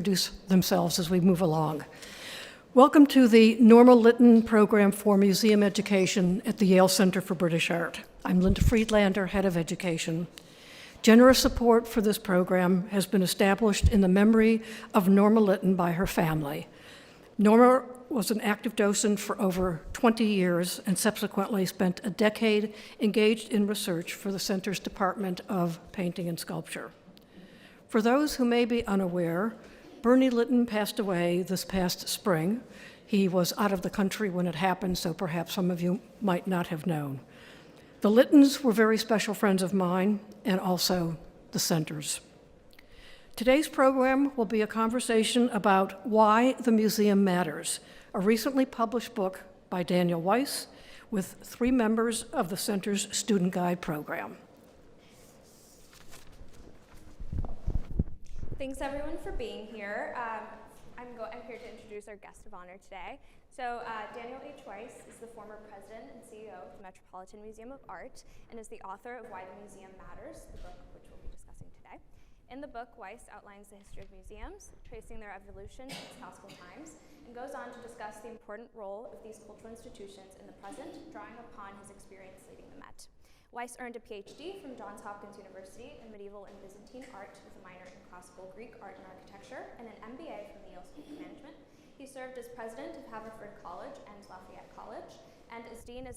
Introduce themselves as we move along. Welcome to the Norma Lytton Program for Museum Education at the Yale Center for British Art. I'm Linda Friedlander, Head of Education. Generous support for this program has been established in the memory of Norma Lytton by her family. Norma was an active docent for over 20 years and subsequently spent a decade engaged in research for the Center's Department of Painting and Sculpture. For those who may be unaware, Bernie Lytton passed away this past spring. He was out of the country when it happened, so perhaps some of you might not have known. The Lyttons were very special friends of mine and also the Center's. Today's program will be a conversation about Why the Museum Matters, a recently published book by Daniel Weiss with 3 members of the Center's Student Guide program. Thanks everyone for being here. I'm here to introduce our guest of honor today. So Daniel H. Weiss is the former president and CEO of the Metropolitan Museum of Art and is the author of Why the Museum Matters, the book which we'll be discussing today. In the book, Weiss outlines the history of museums, tracing their evolution since classical times, and goes on to discuss the important role of these cultural institutions in the present, drawing upon his experience leading the Met. Weiss earned a PhD from Johns Hopkins University in medieval and Byzantine art with a minor in classical Greek art and architecture and an MBA from the Yale School of Management. He served as president of Haverford College and Lafayette College and as dean of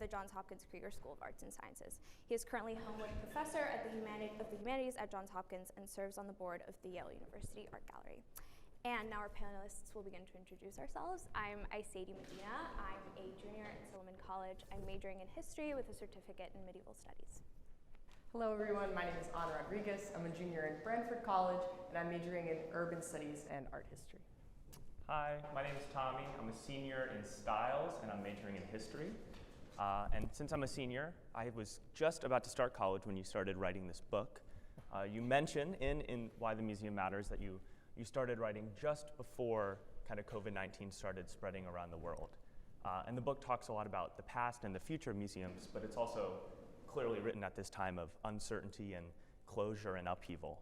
the Johns Hopkins Krieger School of Arts and Sciences. He is currently Homewood Professor of the Humanities at Johns Hopkins and serves on the board of the Yale University Art Gallery. And now our panelists will begin to introduce ourselves. I'm Isaidy Medina. I'm a junior at Silliman College. I'm majoring in history with a certificate in medieval studies. Hello everyone, my name is Ana Rodrigues. I'm a junior in Branford College and I'm majoring in urban studies and art history. Hi, my name is Tommy. I'm a senior in styles and I'm majoring in history. And since I'm a senior, I was just about to start college when you started writing this book. You mentioned in Why the Museum Matters that you started writing just before kind of COVID-19 started spreading around the world. And the book talks a lot about the past and the future of museums, but it's also clearly written at this time of uncertainty and closure and upheaval.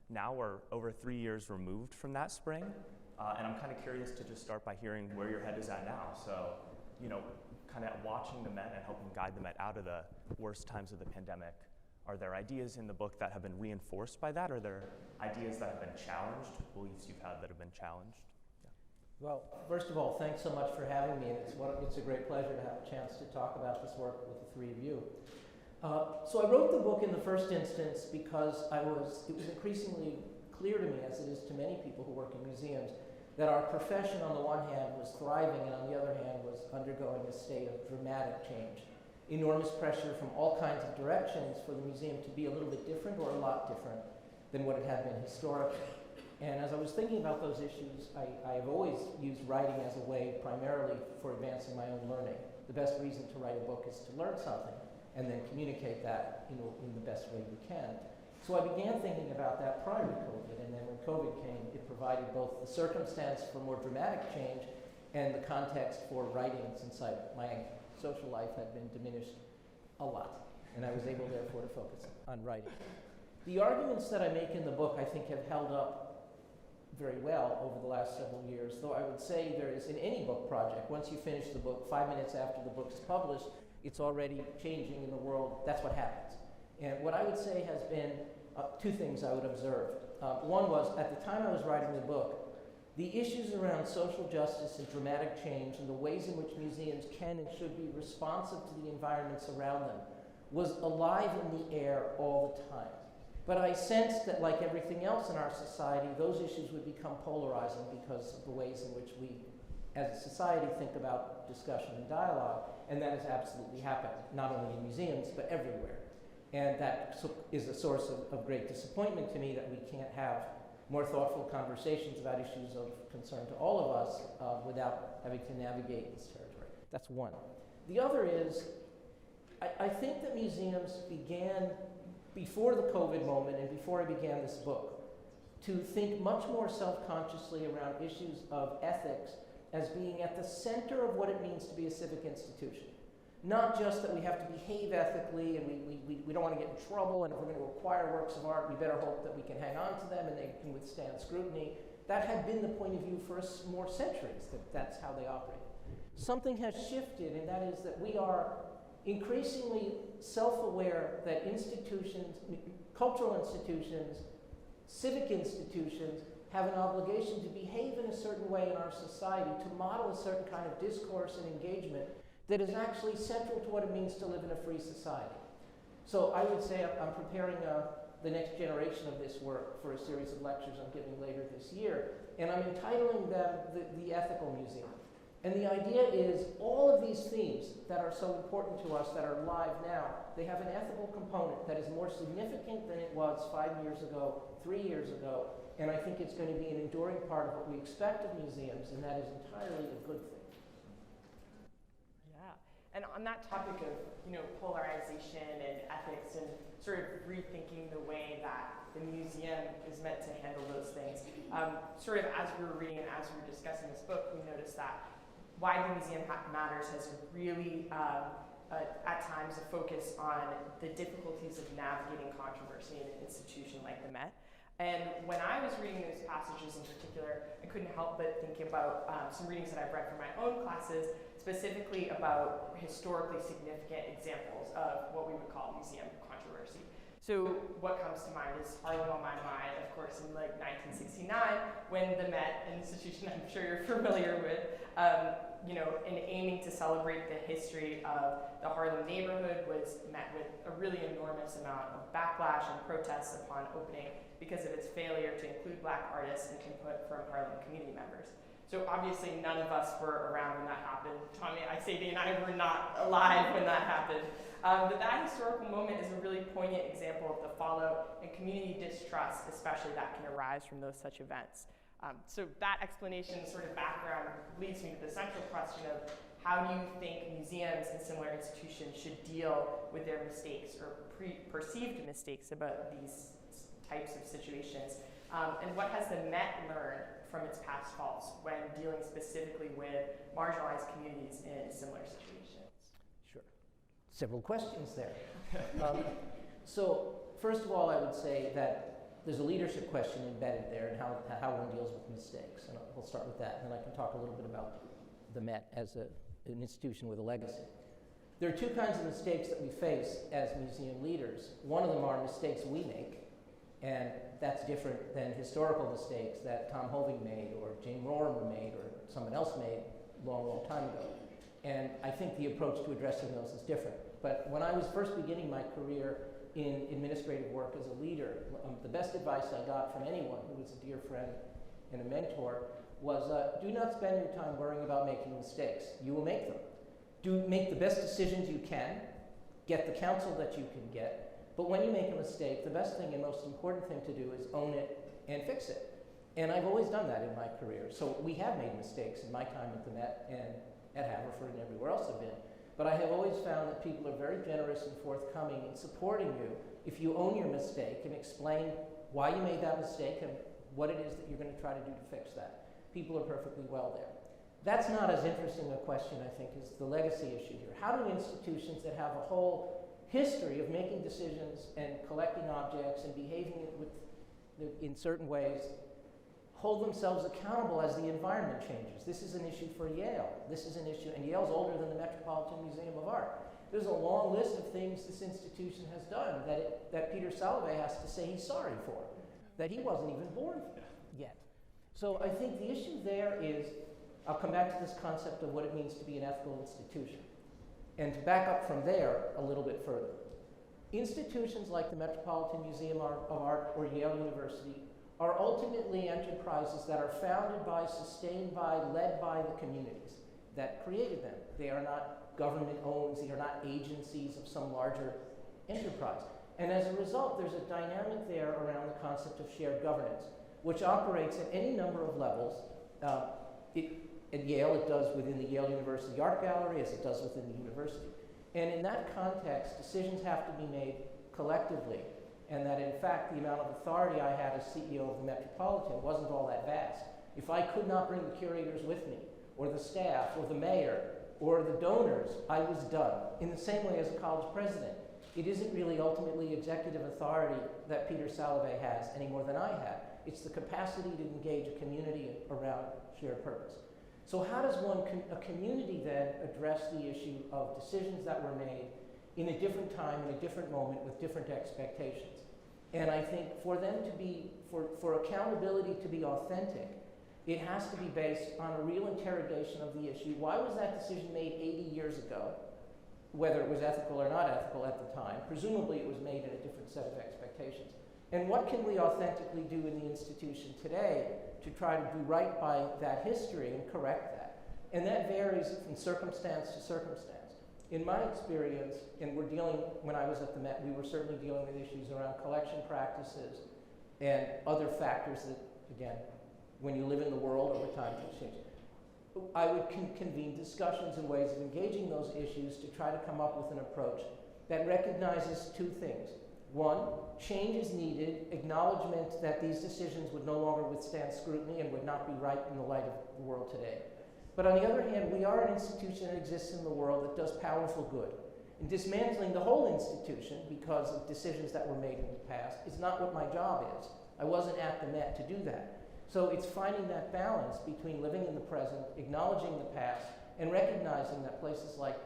Now we're over 3 years removed from that spring, and I'm kind of curious to just start by hearing where your head is at now. So, kind of watching the Met and helping guide the Met out of the worst times of the pandemic. Are there ideas in the book that have been reinforced by that? Are there ideas that have been challenged, beliefs you've had that have been challenged? Yeah. Well, first of all, thanks so much for having me. It's a great pleasure to have a chance to talk about this work with the 3 of you. So I wrote the book in the first instance because it was increasingly clear to me, as it is to many people who work in museums, that our profession on the one hand was thriving and on the other hand was undergoing a state of dramatic change. Enormous pressure from all kinds of directions for the museum to be a little bit different or a lot different than what it had been historically. And as I was thinking about those issues, I've always used writing as a way primarily for advancing my own learning. The best reason to write a book is to learn something and then communicate that in the best way you can. So I began thinking about that prior to COVID, and then when COVID came, it provided both the circumstance for more dramatic change and the context for writing, since my social life had been diminished a lot, and I was able, therefore, to focus on writing. The arguments that I make in the book, I think, have held up very well over the last several years, though I would say there is, in any book project, once you finish the book, 5 minutes after the book is published, it's already changing in the world. That's what happens. And what I would say has been 2 things I would observe. One was, at the time I was writing the book, the issues around social justice and dramatic change and the ways in which museums can and should be responsive to the environments around them was alive in the air all the time. But I sensed that, like everything else in our society, those issues would become polarizing because of the ways in which we, as a society, think about discussion and dialogue, and that has absolutely happened, not only in museums, but everywhere. And that is a source of great disappointment to me that we can't have more thoughtful conversations about issues of concern to all of us without having to navigate this territory. That's one. The other is, I think that museums began, before the COVID moment and before I began this book, to think much more self-consciously around issues of ethics as being at the center of what it means to be a civic institution. Not just that we have to behave ethically and we don't want to get in trouble, and if we're going to acquire works of art, we better hope that we can hang on to them and they can withstand scrutiny. That had been the point of view for more centuries, that's how they operate. Something has shifted, and that is that we are increasingly self-aware that institutions, cultural institutions, civic institutions, have an obligation to behave in a certain way in our society, to model a certain kind of discourse and engagement that is actually central to what it means to live in a free society. So I would say I'm preparing the next generation of this work for a series of lectures I'm giving later this year, and I'm entitling them the Ethical Museum. And the idea is all of these themes that are so important to us that are live now, they have an ethical component that is more significant than it was 5 years ago, 3 years ago, and I think it's going to be an enduring part of what we expect of museums, and that is entirely a good thing. And on that topic of, polarization and ethics and sort of rethinking the way that the museum is meant to handle those things, sort of as we were reading and as we were discussing this book, we noticed that Why the Museum Matters has really, at times, a focus on the difficulties of navigating controversy in an institution like the Met. And when I was reading those passages in particular, I couldn't help but think about some readings that I've read for my own classes, specifically about historically significant examples of what we would call museum controversy. So what comes to mind is Harlem on My Mind, of course, in 1969, when the Met, an institution I'm sure you're familiar with, in aiming to celebrate the history of the Harlem neighborhood, was met with a really enormous amount of backlash and protests upon opening because of its failure to include Black artists and input from Harlem community members. So obviously none of us were around when that happened. Tommy, Isaidy, and I were not alive when that happened. But that historical moment is a really poignant example of the fallout and community distrust, especially that can arise from those such events. So that explanation, sort of background, leads me to the central question of how do you think museums and similar institutions should deal with their mistakes or perceived mistakes about these types of situations? And what has the Met learned from its past faults when dealing specifically with marginalized communities in similar situations? Sure. Several questions there. So first of all, I would say that there's a leadership question embedded there and how one deals with mistakes. And we'll start with that, and then I can talk a little bit about the Met as an institution with a legacy. There are two kinds of mistakes that we face as museum leaders. One of them are mistakes we make, and that's different than historical mistakes that Tom Hoving made or Jane Norma made or someone else made a long, long time ago. And I think the approach to addressing those is different. But when I was first beginning my career in administrative work as a leader, the best advice I got from anyone who was a dear friend and a mentor was do not spend your time worrying about making mistakes. You will make them. Make the best decisions you can, get the counsel that you can get, but when you make a mistake, the best thing and most important thing to do is own it and fix it. And I've always done that in my career. So we have made mistakes in my time at the Met and at Haverford and everywhere else I've been. But I have always found that people are very generous and forthcoming in supporting you if you own your mistake and explain why you made that mistake and what it is that you're going to try to do to fix that. People are perfectly well there. That's not as interesting a question, I think, as the legacy issue here. How do institutions that have a whole history of making decisions and collecting objects and behaving in certain ways hold themselves accountable as the environment changes? This is an issue for Yale. This is an issue, and Yale's older than the Metropolitan Museum of Art. There's a long list of things this institution has done that Peter Salovey has to say he's sorry for, that he wasn't even born yet. So I think the issue there is, I'll come back to this concept of what it means to be an ethical institution. And to back up from there a little bit further, institutions like the Metropolitan Museum of Art or Yale University are ultimately enterprises that are founded by, sustained by, led by the communities that created them. They are not government-owned, they are not agencies of some larger enterprise. And as a result, there's a dynamic there around the concept of shared governance, which operates at any number of levels. At Yale, it does within the Yale University Art Gallery, as it does within the university. And in that context, decisions have to be made collectively, and that in fact, the amount of authority I had as CEO of the Metropolitan wasn't all that vast. If I could not bring the curators with me, or the staff, or the mayor, or the donors, I was done. In the same way as a college president, it isn't really ultimately executive authority that Peter Salovey has any more than I have. It's the capacity to engage a community around shared purpose. So how does a community then address the issue of decisions that were made in a different time, in a different moment, with different expectations? And I think for them to be, for accountability to be authentic, it has to be based on a real interrogation of the issue. Why was that decision made 80 years ago? Whether it was ethical or not ethical at the time. Presumably it was made in a different set of expectations. And what can we authentically do in the institution today to try to do right by that history and correct that? And that varies from circumstance to circumstance. In my experience, and when I was at the Met, we were certainly dealing with issues around collection practices and other factors that, again, when you live in the world over time can change. I would convene discussions and ways of engaging those issues to try to come up with an approach that recognizes two things. One, change is needed, acknowledgement that these decisions would no longer withstand scrutiny and would not be right in the light of the world today. But on the other hand, we are an institution that exists in the world that does powerful good. And dismantling the whole institution because of decisions that were made in the past is not what my job is. I wasn't at the Met to do that. So it's finding that balance between living in the present, acknowledging the past, and recognizing that places like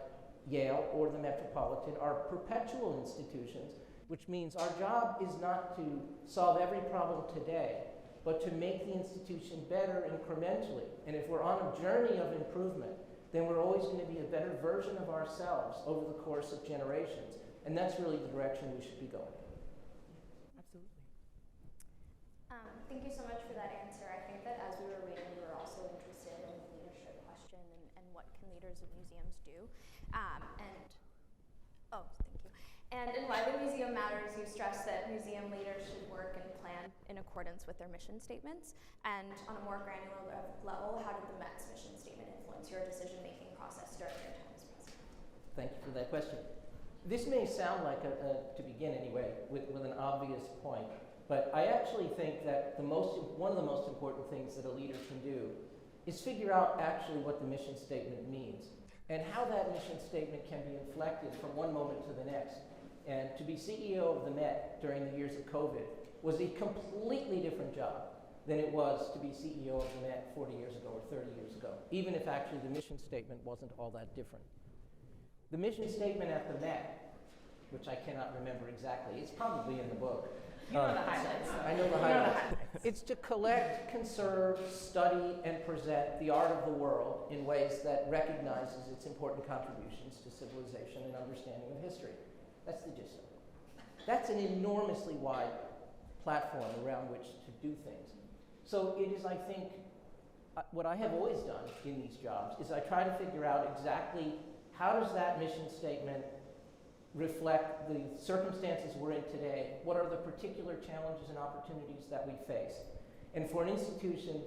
Yale or the Metropolitan are perpetual institutions, which means our job is not to solve every problem today, but to make the institution better incrementally. And if we're on a journey of improvement, then we're always going to be a better version of ourselves over the course of generations. And that's really the direction we should be going. Absolutely. Thank you so much for that answer. I think that as we were reading, we were also interested in the leadership question and what can leaders of museums do. And in Why the Museum Matters, you stress that museum leaders should work and plan in accordance with their mission statements. And on a more granular level, how did the Met's mission statement influence your decision-making process during your time as president? Thank you for that question. This may sound like, to begin anyway, with an obvious point, but I actually think that one of the most important things that a leader can do is figure out actually what the mission statement means and how that mission statement can be inflected from one moment to the next. And to be CEO of the Met during the years of COVID was a completely different job than it was to be CEO of the Met 40 years ago or 30 years ago, even if actually the mission statement wasn't all that different. The mission statement at the Met, which I cannot remember exactly, it's probably in the book. You know the highlights. I know the highlights. It's to collect, conserve, study, and present the art of the world in ways that recognizes its important contributions to civilization and understanding of history. That's the gist of it. That's an enormously wide platform around which to do things. So it is, I think, what I have always done in these jobs is I try to figure out exactly how does that mission statement reflect the circumstances we're in today? What are the particular challenges and opportunities that we face? And for an institution,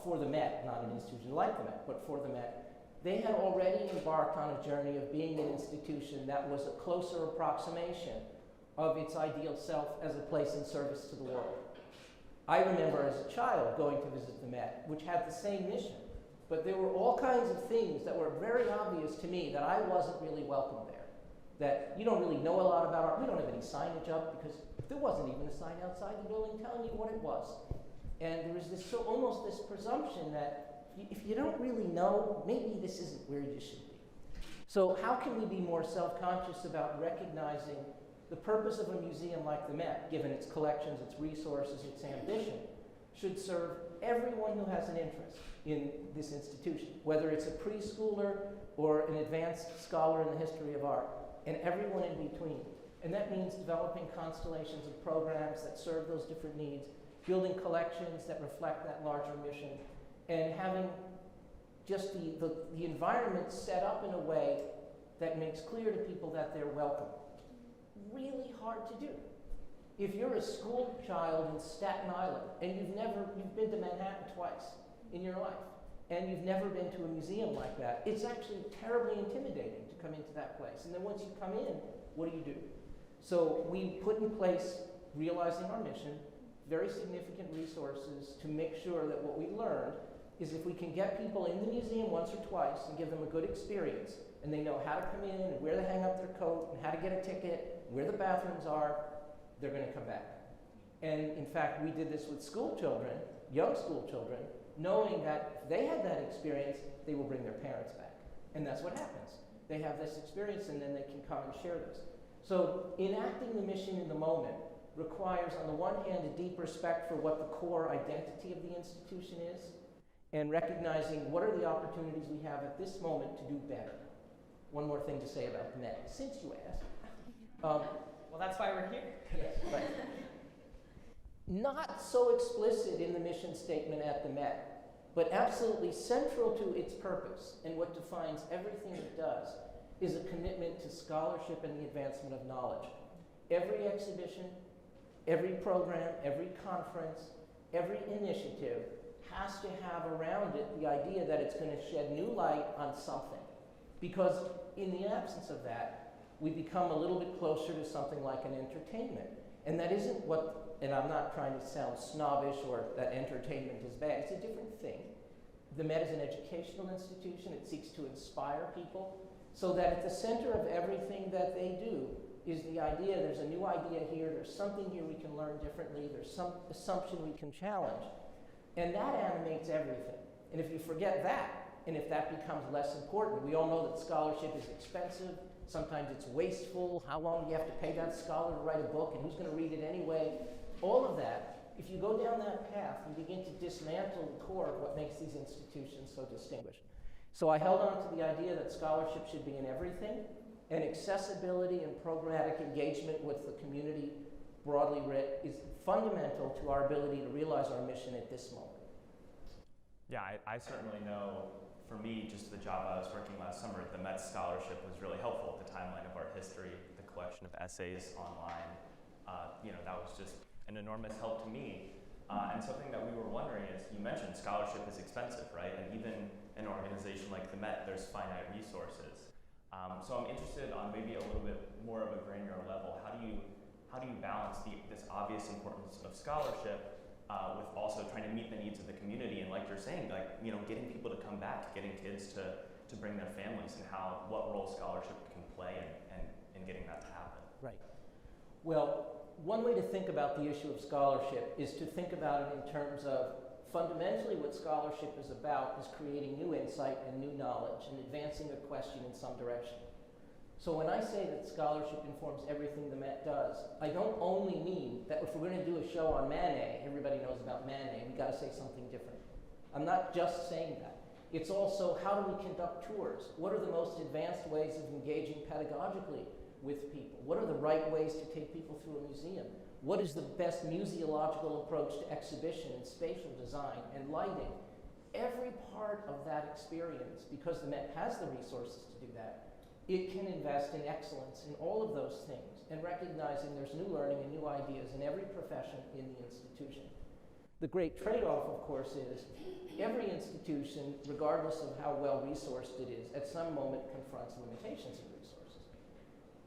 for the Met, not an institution like the Met, but for the Met, they had already embarked on a journey of being an institution that was a closer approximation of its ideal self as a place in service to the world. I remember as a child going to visit the Met, which had the same mission, but there were all kinds of things that were very obvious to me that I wasn't really welcome there. That you don't really know a lot about art. We don't have any signage up because there wasn't even a sign outside the building telling you what it was. And there was this almost this presumption that if you don't really know, maybe this isn't where you should be. So how can we be more self-conscious about recognizing the purpose of a museum like the Met, given its collections, its resources, its ambition, should serve everyone who has an interest in this institution, whether it's a preschooler or an advanced scholar in the history of art, and everyone in between. And that means developing constellations of programs that serve those different needs, building collections that reflect that larger mission, and having just the environment set up in a way that makes clear to people that they're welcome. Really hard to do. If you're a school child in Staten Island and you've been to Manhattan twice in your life, and you've never been to a museum like that, it's actually terribly intimidating to come into that place. And then once you come in, what do? So we put in place, realizing our mission, very significant resources to make sure that what we learned is if we can get people in the museum once or twice and give them a good experience, and they know how to come in and where to hang up their coat and how to get a ticket, where the bathrooms are, they're going to come back. And in fact, we did this with school children, young school children, knowing that if they had that experience, they will bring their parents back. And that's what happens. They have this experience and then they can come and share this. So enacting the mission in the moment requires, on the one hand, a deep respect for what the core identity of the institution is, and recognizing what are the opportunities we have at this moment to do better. One more thing to say about the Met, since you asked. Well, that's why we're here. Yes, right. Not so explicit in the mission statement at the Met, but absolutely central to its purpose and what defines everything it does is a commitment to scholarship and the advancement of knowledge. Every exhibition, every program, every conference, every initiative has to have around it the idea that it's going to shed new light on something. Because in the absence of that, we become a little bit closer to something like an entertainment. And that isn't what, and I'm not trying to sound snobbish or that entertainment is bad, it's a different thing. The Met is an educational institution. It seeks to inspire people so that at the center of everything that they do is the idea, there's a new idea here, there's something here we can learn differently, there's some assumption we can challenge. And that animates everything. And if you forget that, and if that becomes less important, we all know that scholarship is expensive, sometimes it's wasteful, how long do you have to pay that scholar to write a book, and who's going to read it anyway? All of that, if you go down that path, you begin to dismantle the core of what makes these institutions so distinguished. So I held on to the idea that scholarship should be in everything, and accessibility and programmatic engagement with the community, broadly writ, is fundamental to our ability to realize our mission at this moment. Yeah, I certainly know, for me, just the job I was working last summer, the Met Scholarship was really helpful. The timeline of art history, the collection of essays online, that was just an enormous help to me. And something that we were wondering is, you mentioned scholarship is expensive, right? And even an organization like the Met, there's finite resources. So I'm interested on maybe a little bit more of a granular level. How do you balance this obvious importance of scholarship with also trying to meet the needs of the community, and like you're saying, getting people to come back, getting kids to bring their families, and what role scholarship can play in getting that to happen. Right. Well, one way to think about the issue of scholarship is to think about it in terms of fundamentally what scholarship is about is creating new insight and new knowledge and advancing a question in some direction. So when I say that scholarship informs everything the Met does, I don't only mean that if we're going to do a show on Manet, everybody knows about Manet, we've got to say something different. I'm not just saying that. It's also, how do we conduct tours? What are the most advanced ways of engaging pedagogically with people? What are the right ways to take people through a museum? What is the best museological approach to exhibition and spatial design and lighting? Every part of that experience, because the Met has the resources to do that, it can invest in excellence in all of those things and recognizing there's new learning and new ideas in every profession in the institution. The great trade-off, of course, is every institution, regardless of how well resourced it is, at some moment confronts limitations of resources.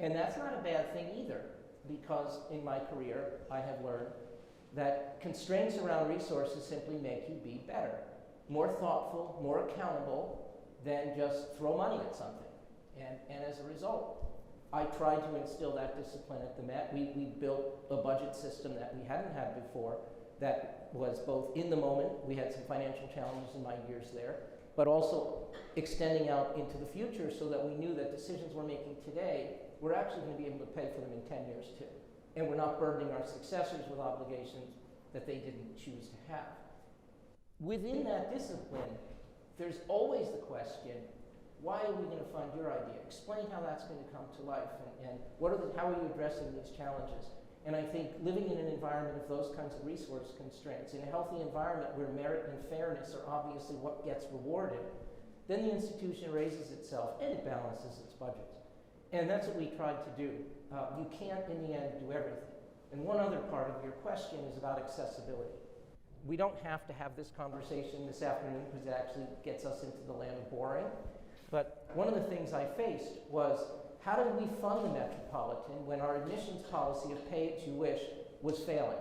And that's not a bad thing either, because in my career, I have learned that constraints around resources simply make you be better, more thoughtful, more accountable than just throw money at something. And as a result, I tried to instill that discipline at the Met. We built a budget system that we hadn't had before that was both in the moment, we had some financial challenges in my years there, but also extending out into the future so that we knew that decisions we're making today, we're actually going to be able to pay for them in 10 years too. And we're not burdening our successors with obligations that they didn't choose to have. Within that discipline, there's always the question, why are we going to fund your idea? Explain how that's going to come to life, and how are you addressing these challenges? And I think living in an environment of those kinds of resource constraints, in a healthy environment where merit and fairness are obviously what gets rewarded, then the institution raises itself and it balances its budgets. And that's what we tried to do. You can't, in the end, do everything. And one other part of your question is about accessibility. We don't have to have this conversation this afternoon because it actually gets us into the land of boring. But one of the things I faced was, how did we fund the Metropolitan when our admissions policy of pay as you wish was failing?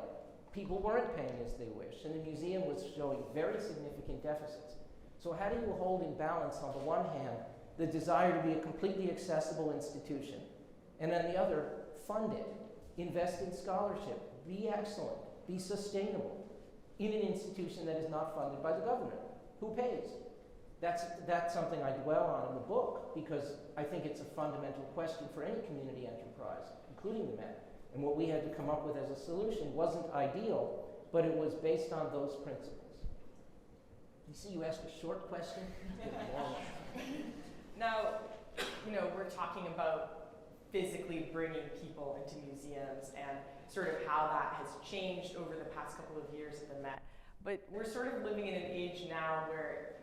people weren't paying as they wished, and the museum was showing very significant deficits. So how do you hold in balance, on the one hand, the desire to be a completely accessible institution, and on the other, fund it, invest in scholarship, be excellent, be sustainable, in an institution that is not funded by the government? Who pays? That's something I dwell on in the book, because I think it's a fundamental question for any community enterprise, including the Met. And what we had to come up with as a solution wasn't ideal, but it was based on those principles. You see, you asked a short question. Now, we're talking about physically bringing people into museums and sort of how that has changed over the past couple of years at the Met. But we're sort of living in an age now where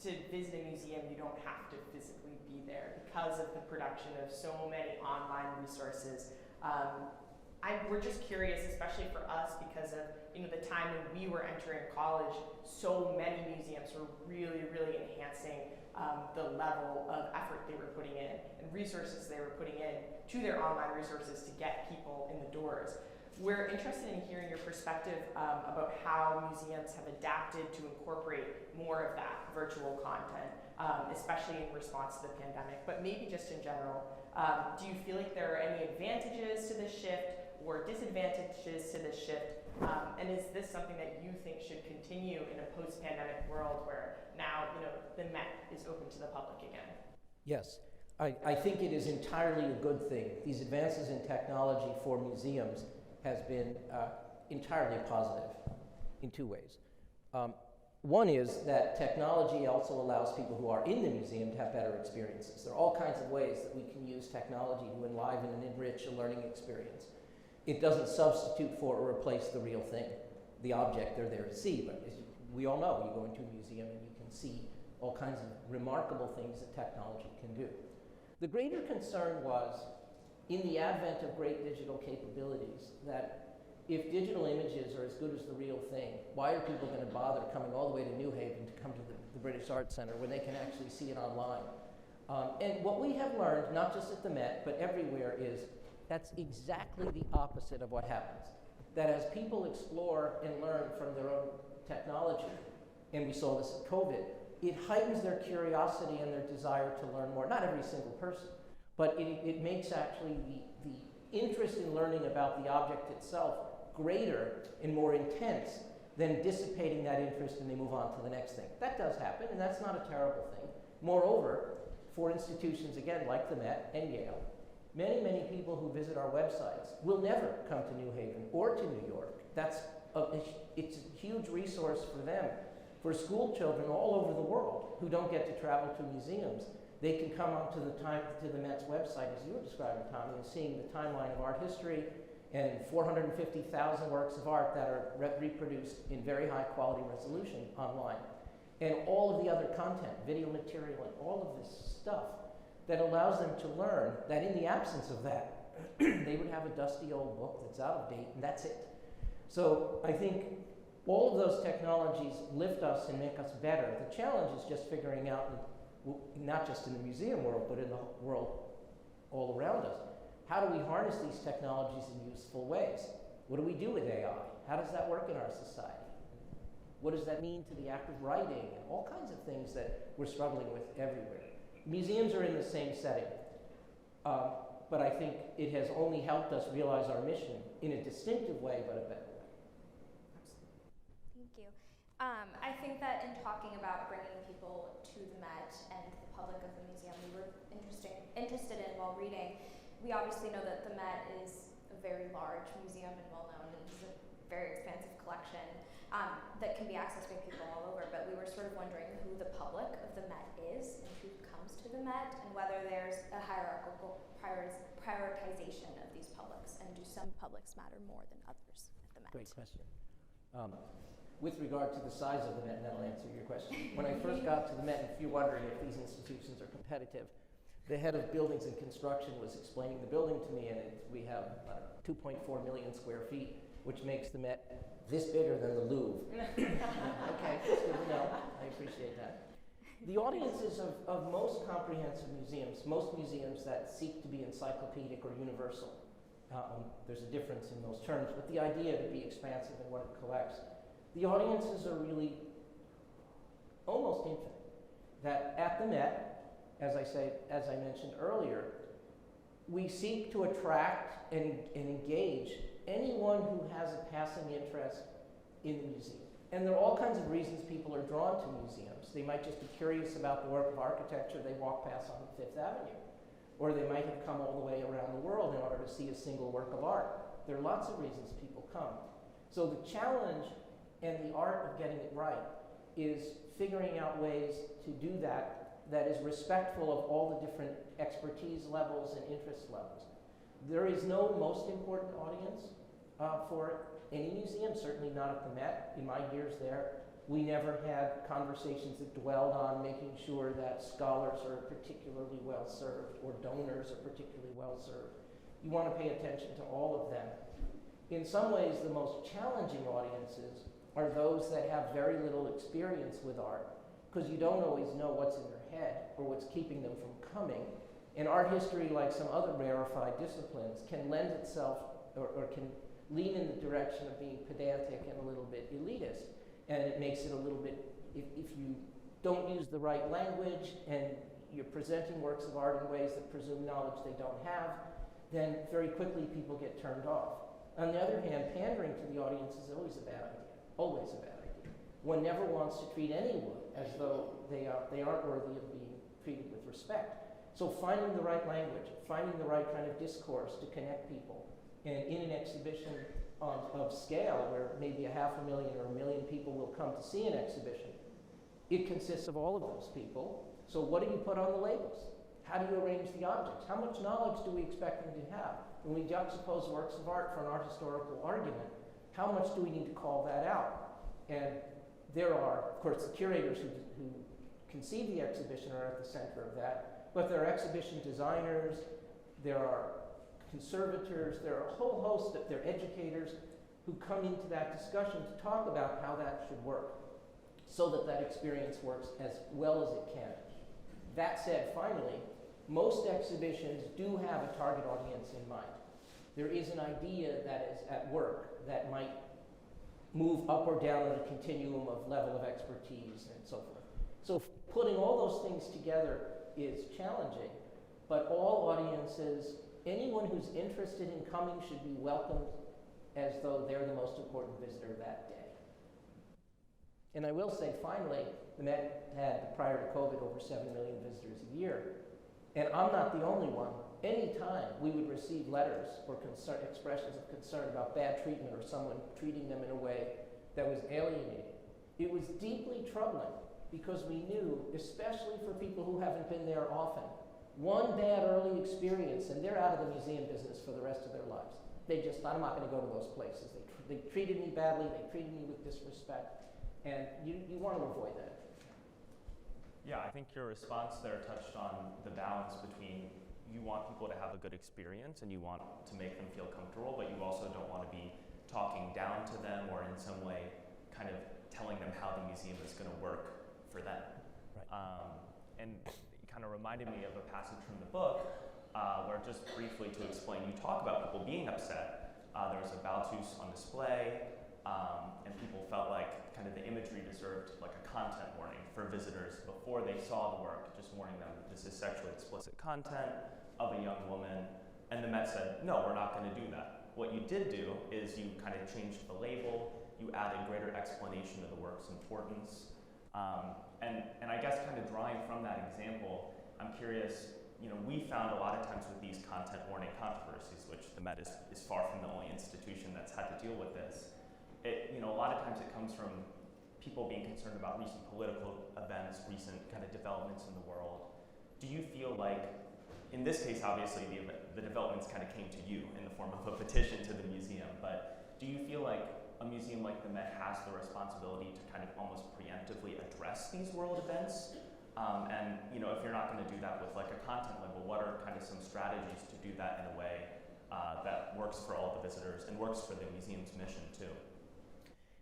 to visit a museum, you don't have to physically be there because of the production of so many online resources. We're just curious, especially for us, because of the time when we were entering college, so many museums were really, really enhancing the level of effort they were putting in and resources they were putting in to their online resources to get people in the doors. We're interested in hearing your perspective about how museums have adapted to incorporate more of that virtual content, especially in response to the pandemic, but maybe just in general. Do you feel like there are any advantages to this shift or disadvantages to this shift? And is this something that you think should continue in a post-pandemic world where now, the Met is open to the public again? Yes, I think it is entirely a good thing. These advances in technology for museums has been entirely positive in two ways. One is that technology also allows people who are in the museum to have better experiences. There are all kinds of ways that we can use technology to enliven and enrich a learning experience. It doesn't substitute for or replace the real thing, the object they're there to see. But as we all know, you go into a museum and you can see all kinds of remarkable things that technology can do. The greater concern was, in the advent of great digital capabilities, that if digital images are as good as the real thing, why are people going to bother coming all the way to New Haven to come to the British Art Center when they can actually see it online? And what we have learned, not just at the Met, but everywhere, is that's exactly the opposite of what happens. That as people explore and learn from their own technology, and we saw this at COVID, it heightens their curiosity and their desire to learn more. Not every single person, but it makes actually the interest in learning about the object itself greater and more intense than dissipating that interest and they move on to the next thing. That does happen, and that's not a terrible thing. Moreover, for institutions, again, like the Met and Yale, many, many people who visit our websites will never come to New Haven or to New York. It's a huge resource for them. For school children all over the world who don't get to travel to museums, they can come onto the Met's website, as you were describing, Tommy, and seeing the timeline of art history and 450,000 works of art that are reproduced in very high quality resolution online. And all of the other content, video material, and all of this stuff that allows them to learn that in the absence of that, they would have a dusty old book that's out of date, and that's it. So I think all of those technologies lift us and make us better. The challenge is just figuring out, not just in the museum world, but in the world all around us, how do we harness these technologies in useful ways? What do we do with AI? How does that work in our society? What does that mean to the act of writing? And all kinds of things that we're struggling with everywhere. Museums are in the same setting, but I think it has only helped us realize our mission in a distinctive way, but a better way. Thank you. I think that in talking about bringing people to the Met and the public of the museum, we were interested in while reading. We obviously know that the Met is a very large museum and well-known, and it's a very expansive collection that can be accessed by people all over, but we were sort of wondering who the public of the Met is and who comes to the Met, and whether there's a hierarchical prioritization of these publics, and do some publics matter more than others at the Met? Great question. With regard to the size of the Met, and that'll answer your question. When I first got to the Met, if you're wondering if these institutions are competitive, the head of buildings and construction was explaining the building to me, and we have 2.4 million square feet, which makes the Met this bigger than the Louvre. Okay, that's good to know. I appreciate that. The audiences of most comprehensive museums, most museums that seek to be encyclopedic or universal, There's a difference in those terms, but the idea to be expansive in what it collects. The audiences are really almost infinite. That at the Met, as I mentioned earlier, we seek to attract and engage anyone who has a passing interest in the museum. And there are all kinds of reasons people are drawn to museums. They might just be curious about the work of architecture they walk past on Fifth Avenue. Or they might have come all the way around the world in order to see a single work of art. There are lots of reasons people come. So the challenge and the art of getting it right is figuring out ways to do that that is respectful of all the different expertise levels and interest levels. There is no most important audience for any museum, certainly not at the Met. In my years there, we never had conversations that dwelled on making sure that scholars are particularly well served or donors are particularly well served. You want to pay attention to all of them. In some ways, the most challenging audiences are those that have very little experience with art, because you don't always know what's in their head or what's keeping them from coming. And art history, like some other rarefied disciplines, can lend itself or can lean in the direction of being pedantic and a little bit elitist. And it makes it a little bit, if you don't use the right language and you're presenting works of art in ways that presume knowledge they don't have, then very quickly people get turned off. On the other hand, pandering to the audience is always a bad idea, always a bad idea. One never wants to treat anyone as though they aren't worthy of being treated with respect. So finding the right language, finding the right kind of discourse to connect people, and in an exhibition of scale where maybe 500,000 or 1 million people will come to see an exhibition, it consists of all of those people. So what do you put on the labels? How do you arrange the objects? How much knowledge do we expect them to have? When we juxtapose works of art for an art historical argument, how much do we need to call that out? And there are, of course, the curators who conceive the exhibition are at the center of that, but there are exhibition designers, there are conservators, there are a whole host of their educators who come into that discussion to talk about how that should work so that that experience works as well as it can. That said, finally, most exhibitions do have a target audience in mind. There is an idea that is at work that might move up or down on a continuum of level of expertise and so forth. So putting all those things together is challenging, but all audiences, anyone who's interested in coming should be welcomed as though they're the most important visitor that day. And I will say, finally, the Met had, prior to COVID, over 7 million visitors a year. And I'm not the only one. Anytime we would receive letters or expressions of concern about bad treatment or someone treating them in a way that was alienating, it was deeply troubling because we knew, especially for people who haven't been there often, one bad early experience and they're out of the museum business for the rest of their lives. They just, I'm not going to go to those places. They treated me badly, they treated me with disrespect, and you want to avoid that. Yeah, I think your response there touched on the balance between you want people to have a good experience and you want to make them feel comfortable, but you also don't want to be talking down to them or in some way kind of telling them how the museum is going to work for them. Right. And it kind of reminded me of a passage from the book where, just briefly to explain, you talk about people being upset. There was a Baltus on display, and people felt like kind of the imagery deserved like a content warning for visitors before they saw the work, just warning them that this is sexually explicit content of a young woman. And the Met said, no, we're not going to do that. What you did do is you kind of changed the label, you added greater explanation of the work's importance. And I guess kind of drawing from that example, I'm curious, we found a lot of times with these content warning controversies, which the Met is far from the only institution that's had to deal with this. A lot of times it comes from people being concerned about recent political events, recent kind of developments in the world. Do you feel like, in this case, obviously, the developments kind of came to you in the form of a petition to the museum, but do you feel like a museum like the Met has the responsibility to kind of almost preemptively address these world events? And if you're not going to do that with like a content label, what are kind of some strategies to do that in a way that works for all the visitors and works for the museum's mission too?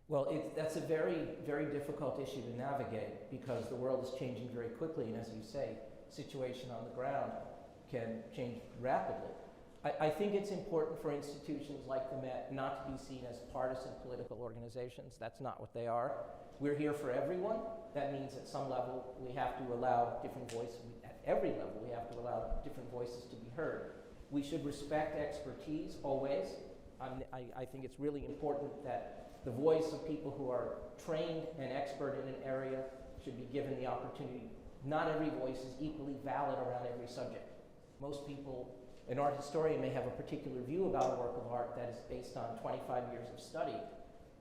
Well, that's a very, very difficult issue to navigate because the world is changing very quickly, and as you say, situation on the ground can change rapidly. I think it's important for institutions like the Met not to be seen as partisan political organizations. That's not what they are. We're here for everyone. That means at some level we have to allow different voices. At every level we have to allow different voices to be heard. We should respect expertise always. I think it's really important that the voice of people who are trained and expert in an area should be given the opportunity. Not every voice is equally valid around every subject. Most people, an art historian may have a particular view about a work of art that is based on 25 years of study,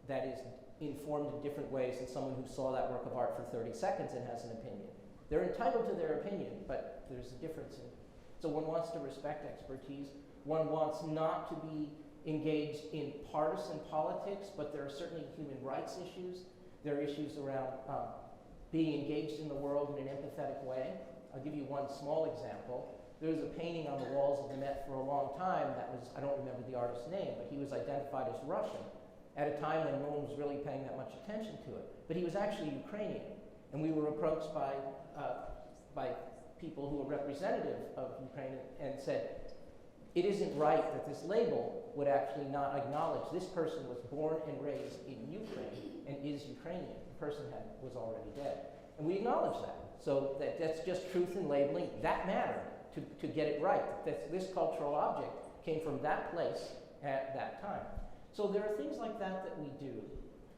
that is informed in different ways than someone who saw that work of art for 30 seconds and has an opinion. They're entitled to their opinion, but there's a difference in it. So one wants to respect expertise. One wants not to be engaged in partisan politics, but there are certainly human rights issues. There are issues around being engaged in the world in an empathetic way. I'll give you one small example. There was a painting on the walls of the Met for a long time that was, I don't remember the artist's name, but he was identified as Russian at a time when no one was really paying that much attention to it. But he was actually Ukrainian. And we were approached by people who were representative of Ukraine and said, it isn't right that this label would actually not acknowledge this person was born and raised in Ukraine and is Ukrainian. The person was already dead. And we acknowledge that. So that's just truth in labeling. That mattered to get it right. This cultural object came from that place at that time. So there are things like that that we do.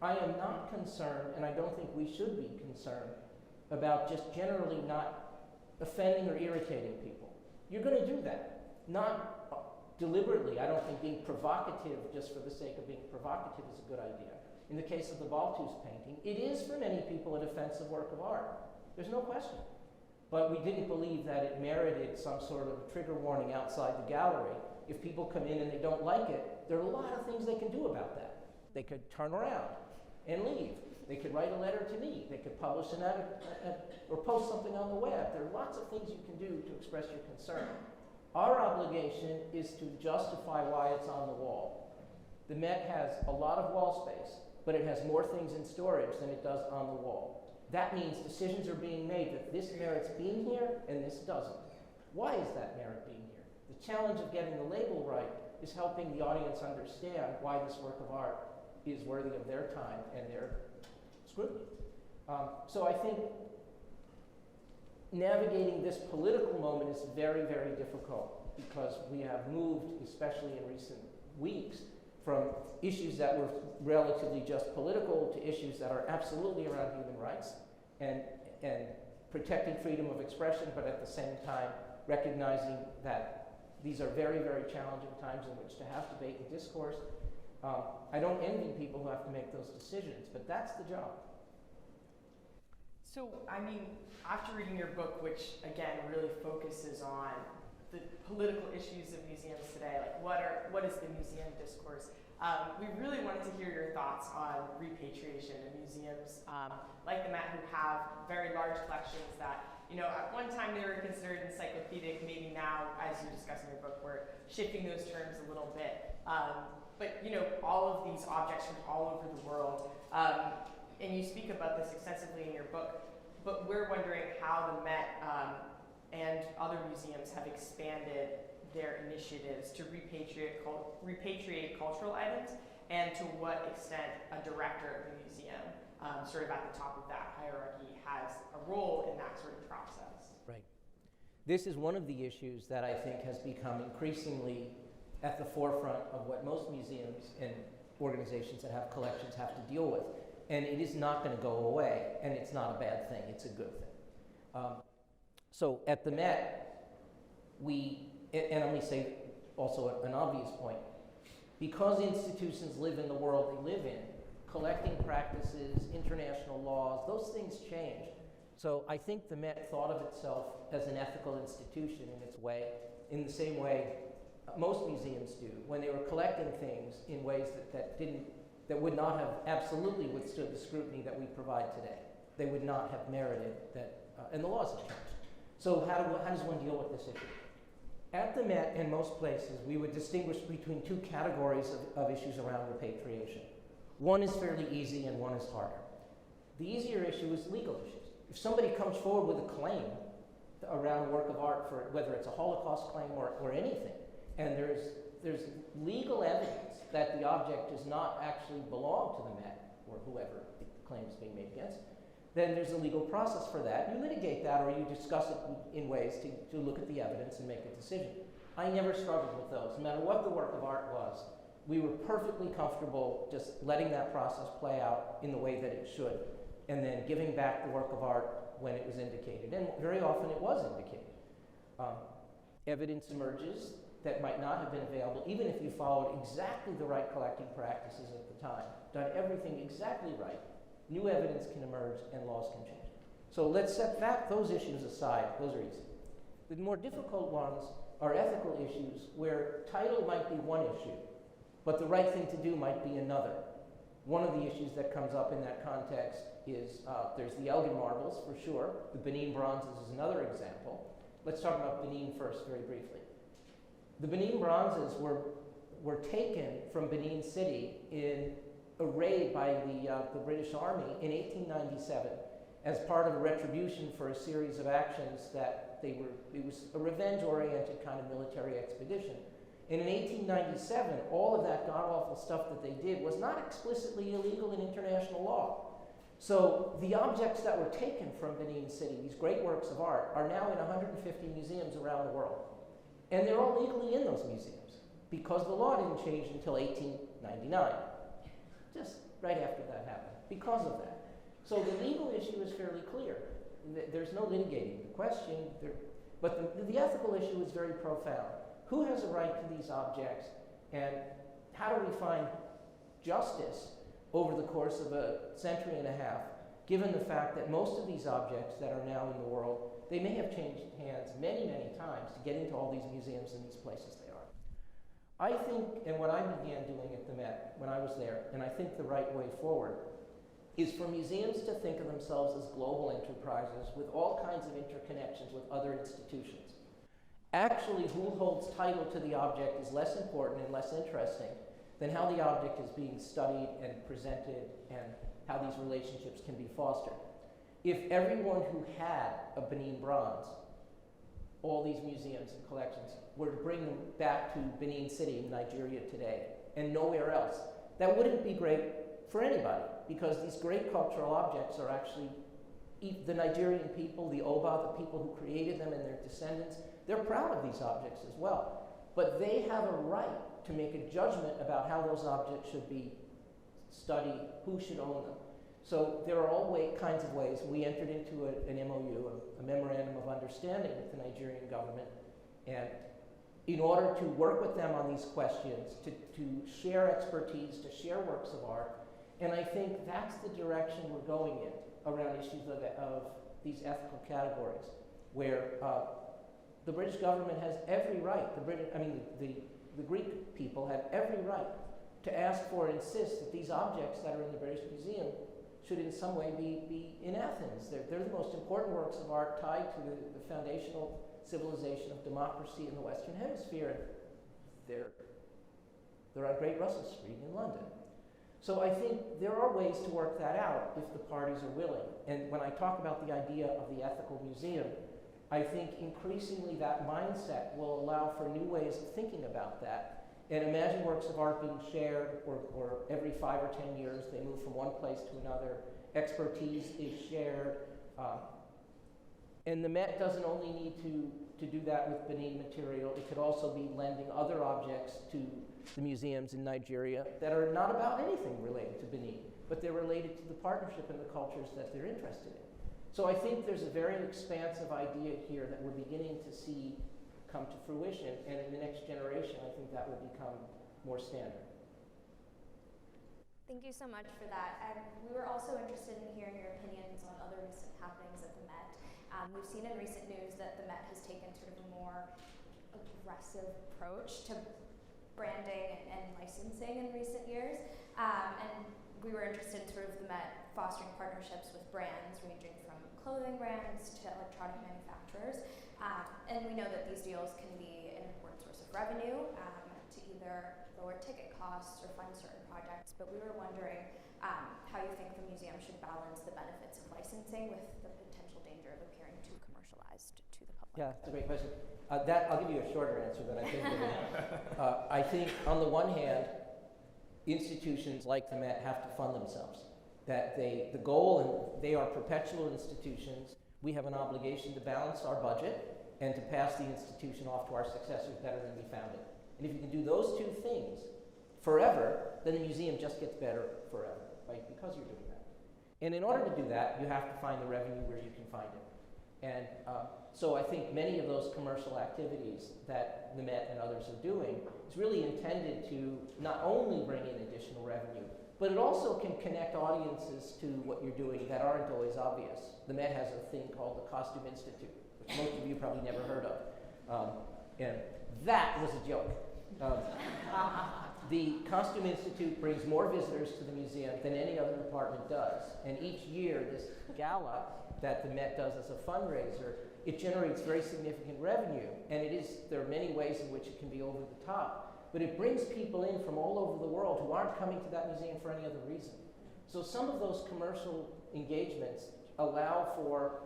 I am not concerned, and I don't think we should be concerned, about just generally not offending or irritating people. You're going to do that. Not deliberately. I don't think being provocative just for the sake of being provocative is a good idea. In the case of the Balthus painting, it is for many people an offensive work of art. There's no question. But we didn't believe that it merited some sort of trigger warning outside the gallery. If people come in and they don't like it, there are a lot of things they can do about that. They could turn around and leave. They could write a letter to me. They could publish or post something on the web. There are lots of things you can do to express your concern. Our obligation is to justify why it's on the wall. The Met has a lot of wall space, but it has more things in storage than it does on the wall. That means decisions are being made that this merits being here and this doesn't. Why is that merit being here? The challenge of getting the label right is helping the audience understand why this work of art is worthy of their time and their scrutiny. So I think navigating this political moment is very, very difficult because we have moved, especially in recent weeks, from issues that were relatively just political to issues that are absolutely around human rights and protecting freedom of expression, but at the same time recognizing that these are very, very challenging times in which to have debate and discourse. I don't envy people who have to make those decisions, but that's the job. So, I mean, after reading your book, which again really focuses on the political issues of museums today, like what is the museum discourse? We really wanted to hear your thoughts on repatriation in museums like the Met, who have very large collections that, you know, at one time they were considered encyclopedic. Maybe now, as you discuss in your book, we're shifting those terms a little bit. But you know, all of these objects from all over the world, and you speak about this extensively in your book. But we're wondering how the Met and other museums have expanded their initiatives to repatriate cultural items, and to what extent a director of the museum, sort of at the top of that hierarchy, has a role in that sort of process. Right. This is one of the issues that I think has become increasingly at the forefront of what most museums and organizations that have collections have to deal with. And it is not going to go away, and it's not a bad thing, it's a good thing. So at the Met, and let me say also an obvious point, because institutions live in the world they live in, collecting practices, international laws, those things change. So I think the Met thought of itself as an ethical institution in its way, in the same way most museums do, when they were collecting things in ways that would not have absolutely withstood the scrutiny that we provide today. They would not have merited that, and the laws have changed. So how does one deal with this issue? At the Met and most places, we would distinguish between two categories of issues around repatriation. One is fairly easy and one is harder. The easier issue is legal issues. If somebody comes forward with a claim around a work of art, for whether it's a Holocaust claim or anything, and there's legal evidence that the object does not actually belong to the Met, or whoever the claim is being made against, then there's a legal process for that. You litigate that, or you discuss it in ways to look at the evidence and make a decision. I never struggled with those. No matter what the work of art was, we were perfectly comfortable just letting that process play out in the way that it should, and then giving back the work of art when it was indicated. And very often it was indicated. Evidence emerges that might not have been available, even if you followed exactly the right collecting practices at the time, done everything exactly right. New evidence can emerge and laws can change. So let's set those issues aside. Those are easy. The more difficult ones are ethical issues where title might be one issue, but the right thing to do might be another. One of the issues that comes up in that context is there's the Elgin marbles, for sure. The Benin bronzes is another example. Let's talk about Benin first, very briefly. The Benin bronzes were taken from Benin City in a raid by the British Army in 1897 as part of a retribution for a series of actions that it was a revenge-oriented kind of military expedition. And in 1897, all of that god-awful stuff that they did was not explicitly illegal in international law. So the objects that were taken from Benin City, these great works of art, are now in 150 museums around the world. And they're all legally in those museums because the law didn't change until 1899, just right after that happened, because of that. So the legal issue is fairly clear. There's no litigating the question, but the ethical issue is very profound. Who has a right to these objects, and how do we find justice over the course of a century and a half, given the fact that most of these objects that are now in the world, they may have changed hands many, many times to get into all these museums and these places they are. I think, and what I began doing at the Met when I was there, and I think the right way forward, is for museums to think of themselves as global enterprises with all kinds of interconnections with other institutions. Actually, who holds title to the object is less important and less interesting than how the object is being studied and presented and how these relationships can be fostered. If everyone who had a Benin bronze, all these museums and collections, were to bring them back to Benin City in Nigeria today and nowhere else, that wouldn't be great for anybody, because these great cultural objects are actually the Nigerian people, the Oba, the people who created them and their descendants, they're proud of these objects as well. But they have a right to make a judgment about how those objects should be studied, who should own them. So there are all kinds of ways. We entered into an MOU, a memorandum of understanding with the Nigerian government, and in order to work with them on these questions, to share expertise, to share works of art, and I think that's the direction we're going in around issues of these ethical categories, where the British government has every right, the Greek people have every right to ask for and insist that these objects that are in the British Museum should in some way be in Athens. They're the most important works of art tied to the foundational civilization of democracy in the Western Hemisphere. They're on Great Russell Street in London. So I think there are ways to work that out if the parties are willing. And when I talk about the idea of the ethical museum, I think increasingly that mindset will allow for new ways of thinking about that. And imagine works of art being shared, or every 5 or 10 years they move from one place to another. Expertise is shared. And the Met doesn't only need to do that with Benin material, it could also be lending other objects to the museums in Nigeria that are not about anything related to Benin, but they're related to the partnership and the cultures that they're interested in. So I think there's a very expansive idea here that we're beginning to see come to fruition, and in the next generation, I think that will become more standard. Thank you so much for that. And we were also interested in hearing your opinions on other recent happenings at the Met. We've seen in recent news that the Met has taken sort of a more aggressive approach to branding and licensing in recent years. And we were interested in sort of the Met fostering partnerships with brands ranging from clothing brands to electronic manufacturers. And we know that these deals can be an important source of revenue to either lower ticket costs or fund certain projects. But we were wondering how you think the museum should balance the benefits of licensing with the potential danger of appearing too commercialized to to the public? Yeah, it's a great question. I'll give you a shorter answer than I think you're gonna. I think on the one hand, institutions like the Met have to fund themselves. That the goal, and they are perpetual institutions, we have an obligation to balance our budget and to pass the institution off to our successors better than we found it. And if you can do those two things forever, then the museum just gets better forever, right? Because you're doing that. And in order to do that, you have to find the revenue where you can find it. And so I think many of those commercial activities that the Met and others are doing is really intended to not only bring in additional revenue, but it also can connect audiences to what you're doing that aren't always obvious. The Met has a thing called the Costume Institute, which most of you probably never heard of. And that was a joke. The Costume Institute brings more visitors to the museum than any other department does. And each year, this gala that the Met does as a fundraiser, it generates very significant revenue. And there are many ways in which it can be over the top. But it brings people in from all over the world who aren't coming to that museum for any other reason. So some of those commercial engagements allow for,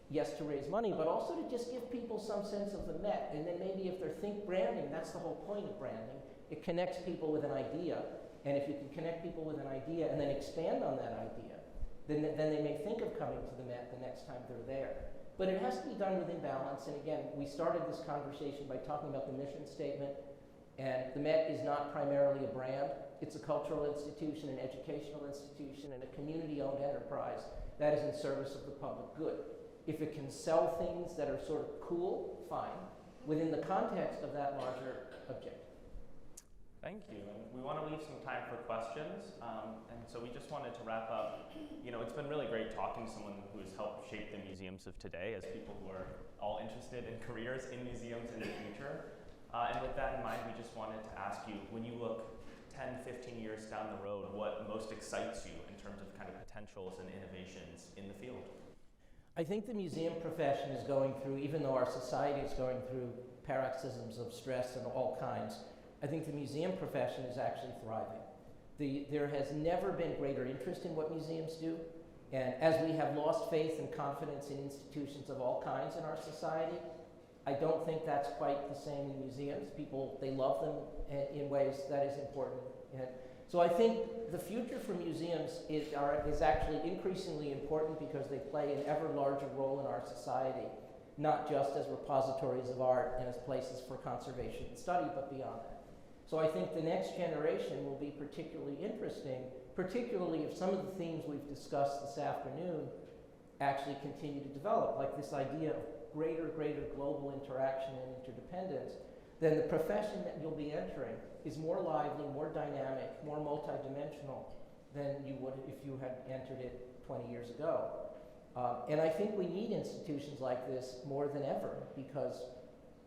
yes, to raise money, but also to just give people some sense of the Met. And then maybe if they're think branding, that's the whole point of branding. It connects people with an idea. And if you can connect people with an idea and then expand on that idea, then they may think of coming to the Met the next time they're there. But it has to be done within balance. And again, we started this conversation by talking about the mission statement. And the Met is not primarily a brand. It's a cultural institution, an educational institution, and a community-owned enterprise that is in service of the public good. If it can sell things that are sort of cool, fine, within the context of that larger objective. Thank you. And we want to leave some time for questions. And so we just wanted to wrap up. You know, it's been really great talking to someone who has helped shape the museums of today as people who are all interested in careers in museums in the future. And with that in mind, we just wanted to ask you, when you look 10, 15 years down the road, what most excites you in terms of kind of potentials and innovations in the field? I think the museum profession is going through, even though our society is going through paroxysms of stress and all kinds, I think the museum profession is actually thriving. There has never been greater interest in what museums do. And as we have lost faith and confidence in institutions of all kinds in our society, I don't think that's quite the same in museums. People, they love them in ways that is important. And so I think the future for museums is actually increasingly important because they play an ever larger role in our society, not just as repositories of art and as places for conservation and study, but beyond that. So I think the next generation will be particularly interesting, particularly if some of the themes we've discussed this afternoon actually continue to develop, like this idea of greater global interaction and interdependence. Then the profession that you'll be entering is more lively, more dynamic, more multidimensional than you would if you had entered it 20 years ago. And I think we need institutions like this more than ever, because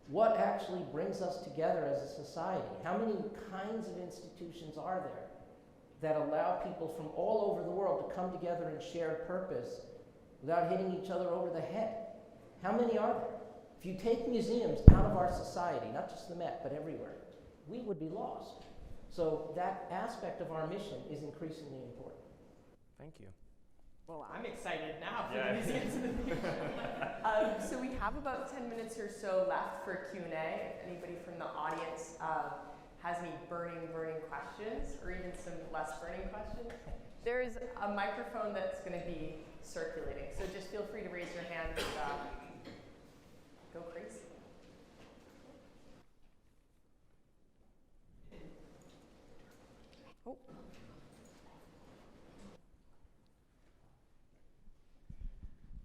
what actually brings us together as a society? How many kinds of institutions are there that allow people from all over the world to come together in shared purpose without hitting each other over the head? How many are there? If you take museums out of our society, not just the Met, but everywhere, we would be lost. So that aspect of our mission is increasingly important. Thank you. Well, I'm excited now for Yeah. the museums in the future. So we have about 10 minutes or so left for Q&A. If anybody from the audience has any burning questions, or even some less burning questions, there is a microphone that's going to be circulating. So just feel free to raise your hand and go crazy. Oh.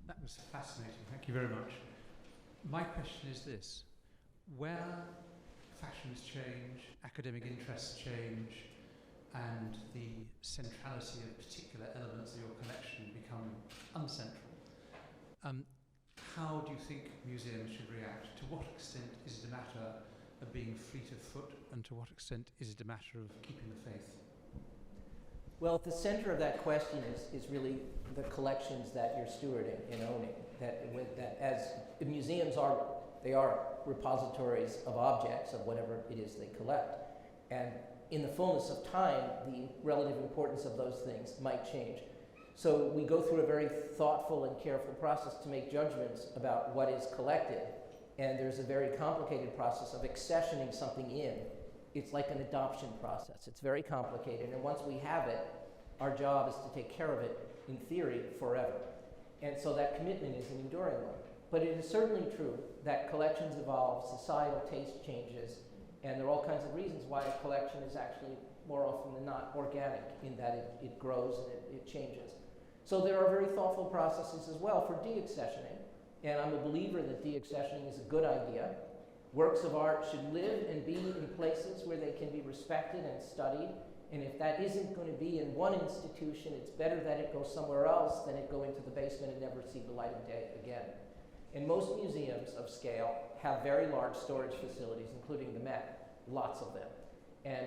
That was fascinating. Thank you very much. My question is this. Where fashions change, academic interests change, and the centrality of particular elements of your collection become uncentral, how do you think museums should react? To what extent is it a matter of being fleet of foot, and to what extent is it a matter of keeping the faith? Well, at the center of that question is really the collections that you're stewarding and owning. That as museums are, they are repositories of objects of whatever it is they collect. And in the fullness of time, the relative importance of those things might change. So we go through a very thoughtful and careful process to make judgments about what is collected. And there's a very complicated process of accessioning something in. It's like an adoption process. It's very complicated. And once we have it, our job is to take care of it, in theory, forever. And so that commitment is an enduring one. But it is certainly true that collections evolve, societal taste changes, and there are all kinds of reasons why a collection is actually more often than not organic in that it grows and it changes. So there are very thoughtful processes as well for deaccessioning, and I'm a believer that deaccessioning is a good idea. Works of art should live and be in places where they can be respected and studied, and if that isn't going to be in one institution, it's better that it go somewhere else than it go into the basement and never see the light of day again. And most museums of scale have very large storage facilities, including the Met, lots of them. And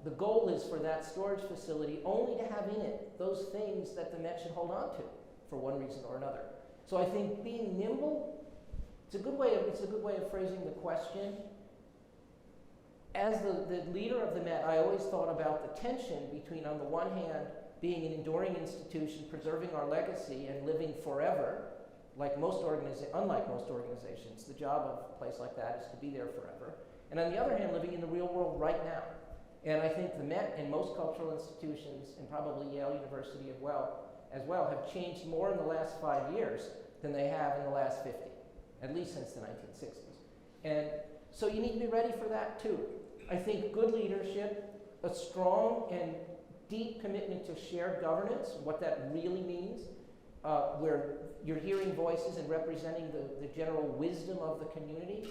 the goal is for that storage facility only to have in it those things that the Met should hold on to for one reason or another. So I think being nimble, it's a good way of phrasing the question. As the leader of the Met, I always thought about the tension between, on the one hand, being an enduring institution, preserving our legacy and living forever, unlike most organizations. The job of a place like that is to be there forever. And on the other hand, living in the real world right now. And I think the Met and most cultural institutions, and probably Yale University as well, have changed more in the last 5 years than they have in the last 50, at least since the 1960s. And so you need to be ready for that too. I think good leadership, a strong and deep commitment to shared governance, what that really means, where you're hearing voices and representing the general wisdom of the community,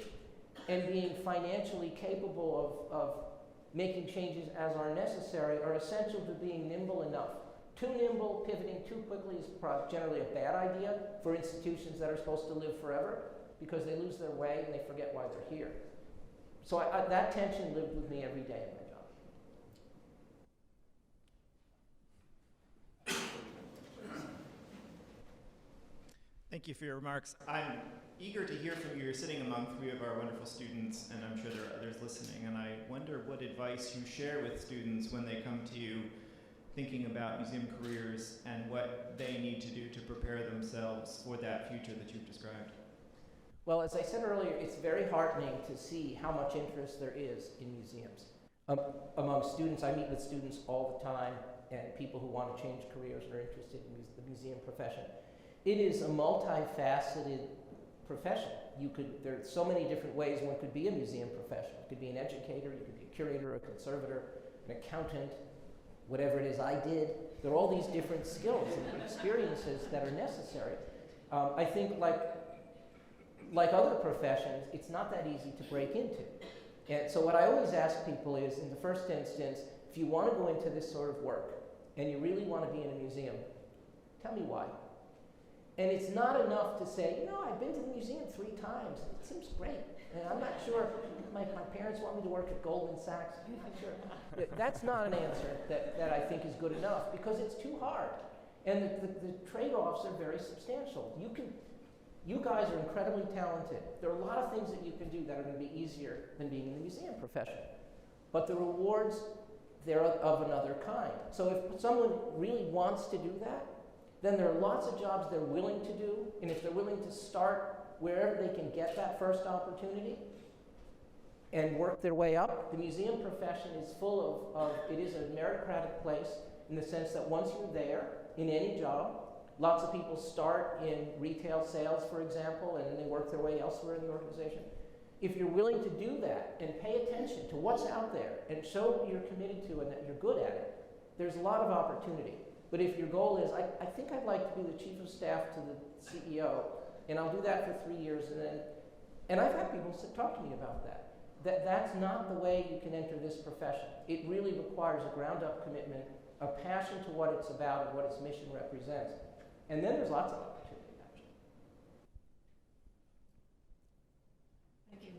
and being financially capable of making changes as are necessary are essential to being nimble enough. Too nimble, pivoting too quickly is generally a bad idea for institutions that are supposed to live forever, because they lose their way and they forget why they're here. So that tension lived with me every day in my job. Thank you for your remarks. I'm eager to hear from you. You're sitting among three of our wonderful students, and I'm sure there are others listening, and I wonder what advice you share with students when they come to you thinking about museum careers and what they need to do to prepare themselves for that future that you've described. Well, as I said earlier, it's very heartening to see how much interest there is in museums. Among students, I meet with students all the time, and people who want to change careers and are interested in the museum profession. It is a multifaceted profession. There are so many different ways one could be a museum professional. You could be an educator, you could be a curator, a conservator, an accountant, whatever it is I did. There are all these different skills and experiences that are necessary. I think like other professions, it's not that easy to break into. And so what I always ask people is, in the first instance, if you want to go into this sort of work and you really want to be in a museum, tell me why. And it's not enough to say, I've been to the museum 3 times. It seems great. And I'm not sure, my parents want me to work at Goldman Sachs. I'm not sure. That's not an answer that I think is good enough, because it's too hard. And the trade-offs are very substantial. You guys are incredibly talented. There are a lot of things that you can do that are going to be easier than being in the museum profession. But the rewards, they're of another kind. So if someone really wants to do that, then there are lots of jobs they're willing to do, and if they're willing to start wherever they can get that first opportunity and work their way up, the museum profession is full of it is a meritocratic place in the sense that once you're there, in any job, lots of people start in retail sales, for example, and then they work their way elsewhere in the organization. If you're willing to do that and pay attention to what's out there and show what you're committed to and that you're good at it, there's a lot of opportunity. But if your goal is, I think I'd like to be the chief of staff to the CEO, and I'll do that for 3 years, and I've had people talk to me about that. That's not the way you can enter this profession. It really requires a ground-up commitment, a passion to what it's about and what its mission represents. And then there's lots of opportunity, actually. Thank you.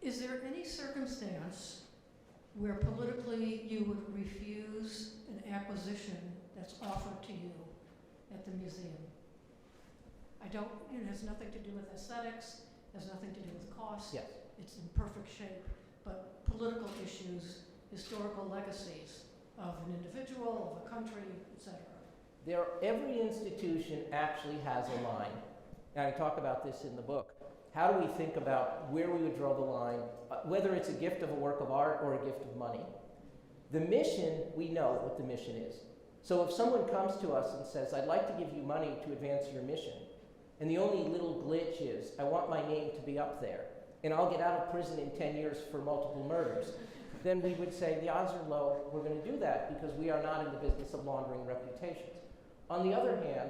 Is there any circumstance where politically you would refuse an acquisition that's offered to you at the museum? It has nothing to do with aesthetics, has nothing to do with cost. Yes. It's in perfect shape, but political issues, historical legacies of an individual, of a country, etc. Every institution actually has a line, and I talk about this in the book. How do we think about where we would draw the line, whether it's a gift of a work of art or a gift of money? The mission, we know what the mission is. So if someone comes to us and says, I'd like to give you money to advance your mission, and the only little glitch is, I want my name to be up there, and I'll get out of prison in 10 years for multiple murders, then we would say the odds are low we're going to do that because we are not in the business of laundering reputations. On the other hand,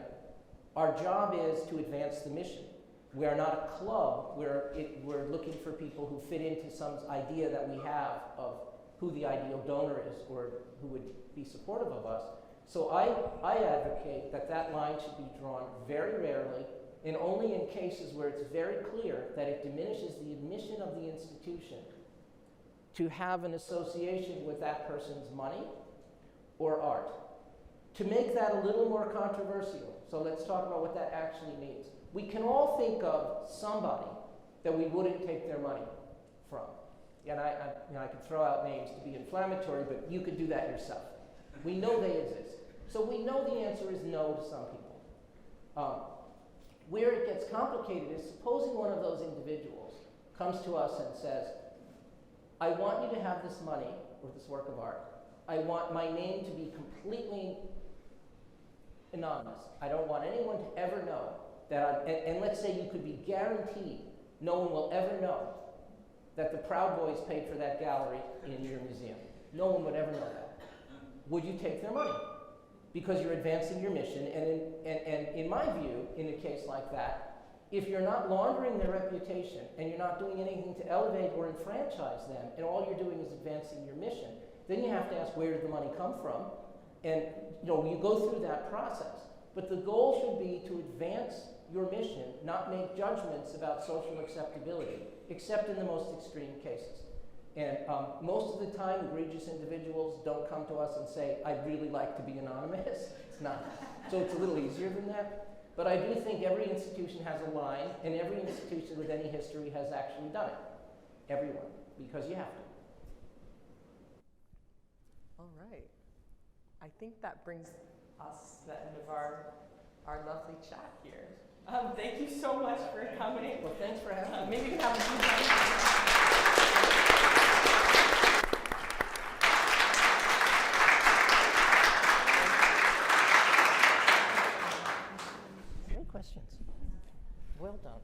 our job is to advance the mission. We are not a club where we're looking for people who fit into some idea that we have of who the ideal donor is or who would be supportive of us. So I advocate that that line should be drawn very rarely and only in cases where it's very clear that it diminishes the mission of the institution to have an association with that person's money or art. To make that a little more controversial, so let's talk about what that actually means. We can all think of somebody that we wouldn't take their money from. And I could throw out names to be inflammatory, but you could do that yourself. We know they exist. So we know the answer is no to some people. Where it gets complicated is supposing one of those individuals comes to us and says, I want you to have this money or this work of art. I want my name to be completely anonymous. I don't want anyone to ever know that and let's say you could be guaranteed no one will ever know that the Proud Boys paid for that gallery in your museum. No one would ever know that. Would you take their money? Because you're advancing your mission, and in my view, in a case like that, if you're not laundering their reputation and you're not doing anything to elevate or enfranchise them, and all you're doing is advancing your mission, then you have to ask where did the money come from, and you go through that process. But the goal should be to advance your mission, not make judgments about social acceptability, except in the most extreme cases. And most of the time, egregious individuals don't come to us and say, I'd really like to be anonymous. It's not. So it's a little easier than that. But I do think every institution has a line, and every institution with any history has actually done it. Everyone, because you have to. All right. I think that brings us to the end of our lovely chat here. Thank you so much for coming. Well, thanks for having me. Maybe we can have a few Great questions. Well done.